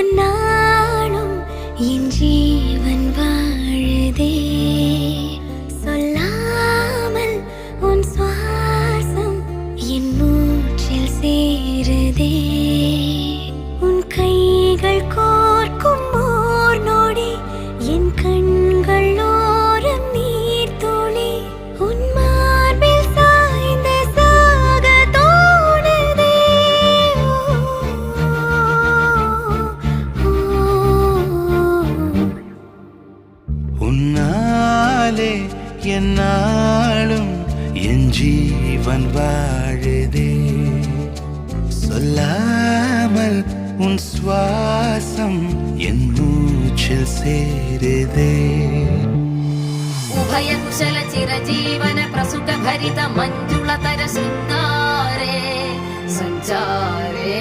என்னாலும் என் ஜீவன் வாழுதே சொல்லாமல் உன் சுவாசம் என் மூச்சில் சேருதே உன் கைகள் கோர்க்கும் ஓர் நொடி என் கண்கள் ஓரம் நீர் துளி உன் மார்பில் சாய்ந்து சாக தோணுதே உன்னாலே என்னாலும் என் ஜீவன் வாழுதே சொல்லாமல் உன் சுவாசம் என் மூச்சில் சேருதே उभयकुशल चिरजीवन प्रसुख भरित मञ्जुलतर शृङ्गारे सञ्चारे